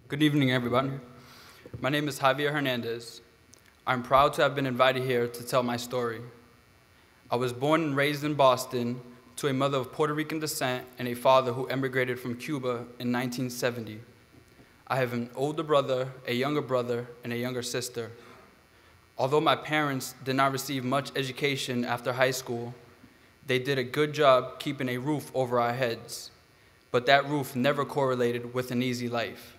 Good evening, everybody. My name is Javier Hernandez. I'm proud to have been invited here to tell my story. I was born and raised in Boston to a mother of Puerto Rican descent and a father who emigrated from Cuba in 1970. I have an older brother, a younger brother, and a younger sister. Although my parents did not receive much education after high school, they did a good job keeping a roof over our heads, but that roof never correlated with an easy life.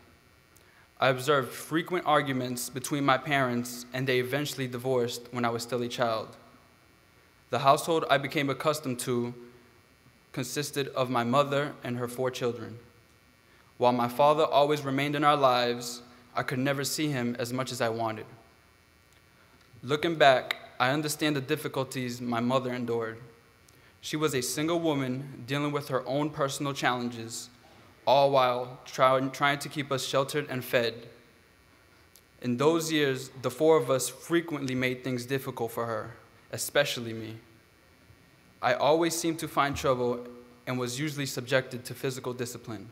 I observed frequent arguments between my parents, and they eventually divorced when I was still a child. The household I became accustomed to consisted of my mother and her 4 children. While my father always remained in our lives, I could never see him as much as I wanted. Looking back, I understand the difficulties my mother endured. She was a single woman dealing with her own personal challenges, all while trying to keep us sheltered and fed. In those years, the 4 of us frequently made things difficult for her, especially me. I always seemed to find trouble and was usually subjected to physical discipline.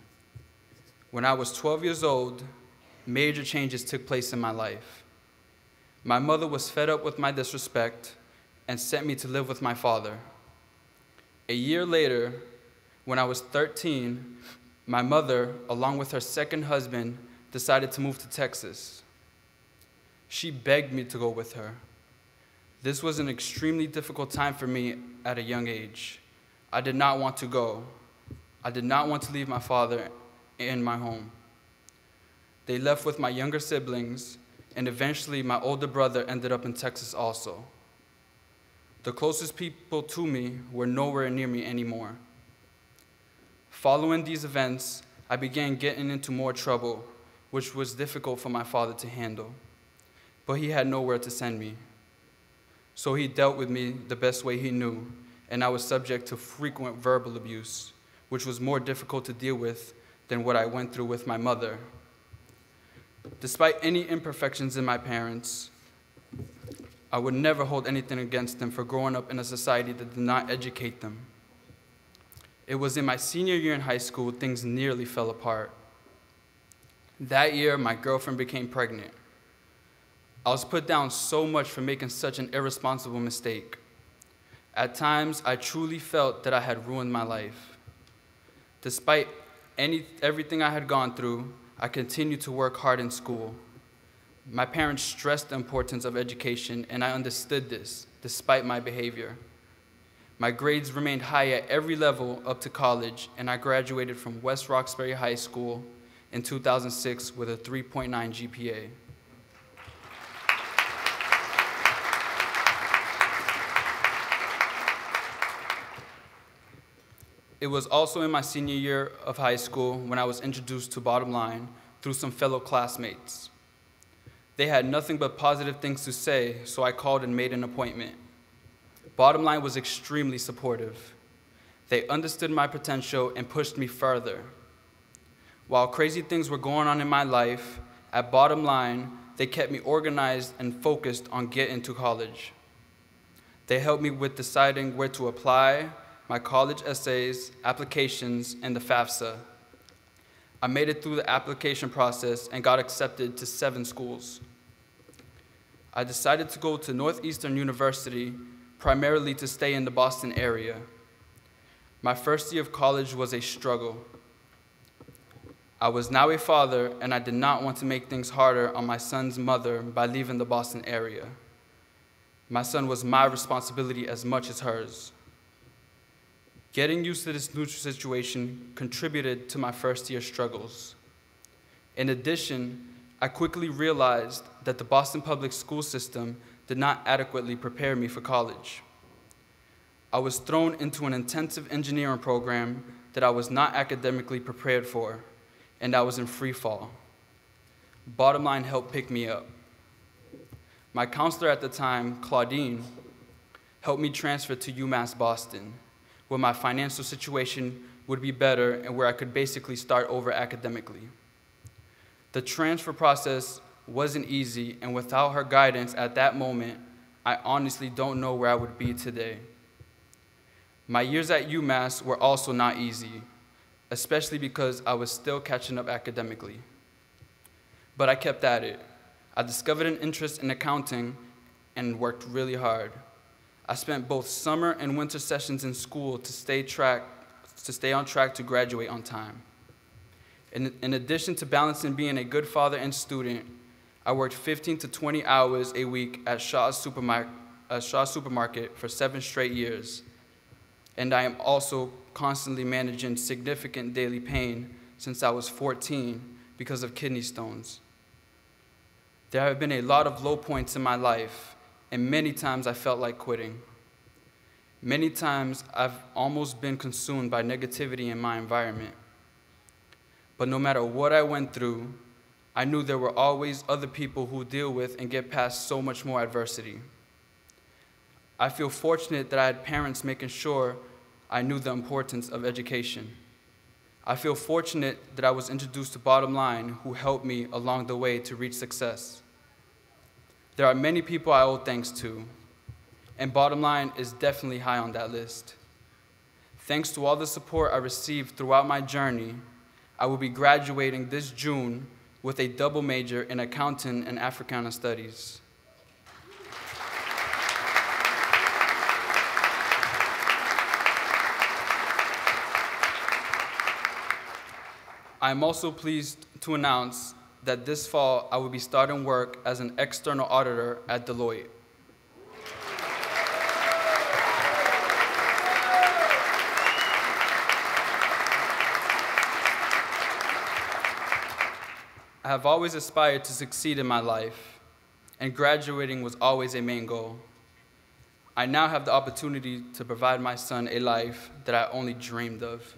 When I was 12 years old, major changes took place in my life. My mother was fed up with my disrespect and sent me to live with my father. A year later, when I was 13, my mother, along with her second husband, decided to move to Texas. She begged me to go with her. This was an extremely difficult time for me at a young age. I did not want to go. I did not want to leave my father and my home. They left with my younger siblings, and eventually my older brother ended up in Texas also. The closest people to me were nowhere near me anymore. Following these events, I began getting into more trouble, which was difficult for my father to handle. But he had nowhere to send me. So he dealt with me the best way he knew, and I was subject to frequent verbal abuse, which was more difficult to deal with than what I went through with my mother. Despite any imperfections in my parents, I would never hold anything against them for growing up in a society that did not educate them. It was in my senior year in high school things nearly fell apart. That year, my girlfriend became pregnant. I was put down so much for making such an irresponsible mistake. At times, I truly felt that I had ruined my life. Despite everything I had gone through, I continued to work hard in school. My parents stressed the importance of education, and I understood this, despite my behavior. My grades remained high at every level up to college, and I graduated from West Roxbury High School in 2006 with a 3.9 GPA. It was also in my senior year of high school when I was introduced to Bottom Line through some fellow classmates. They had nothing but positive things to say, so I called and made an appointment. Bottom Line was extremely supportive. They understood my potential and pushed me further. While crazy things were going on in my life, at Bottom Line, they kept me organized and focused on getting to college. They helped me with deciding where to apply, my college essays, applications, and the FAFSA. I made it through the application process and got accepted to 7 schools. I decided to go to Northeastern University primarily to stay in the Boston area. My first year of college was a struggle. I was now a father, and I did not want to make things harder on my son's mother by leaving the Boston area. My son was my responsibility as much as hers. Getting used to this new situation contributed to my first year struggles. In addition, I quickly realized that the Boston public school system did not adequately prepare me for college. I was thrown into an intensive engineering program that I was not academically prepared for, and I was in free fall. Bottom Line helped pick me up. My counselor at the time, Claudine, helped me transfer to UMass Boston, where my financial situation would be better and where I could basically start over academically. The transfer process wasn't easy, and without her guidance at that moment, I honestly don't know where I would be today. My years at UMass were also not easy, especially because I was still catching up academically. but I kept at it. I discovered an interest in accounting and worked really hard. I spent both summer and winter sessions in school to stay on track to graduate on time. In addition to balancing being a good father and student, I worked 15 to 20 hours a week at Shaw's Supermarket for 7 straight years. And I am also constantly managing significant daily pain since I was 14 because of kidney stones. There have been a lot of low points in my life, and many times I felt like quitting. Many times I've almost been consumed by negativity in my environment. But no matter what I went through, I knew there were always other people who deal with and get past so much more adversity. I feel fortunate that I had parents making sure I knew the importance of education. I feel fortunate that I was introduced to Bottom Line who helped me along the way to reach success. There are many people I owe thanks to, and Bottom Line is definitely high on that list. Thanks to all the support I received throughout my journey, I will be graduating this June with a double major in accounting and Africana studies. I am also pleased to announce that this fall I will be starting work as an external auditor at Deloitte. I have always aspired to succeed in my life, and graduating was always a main goal. I now have the opportunity to provide my son a life that I only dreamed of.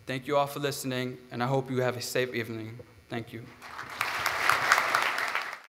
Thank you all for listening, and I hope you have a safe evening. Thank you.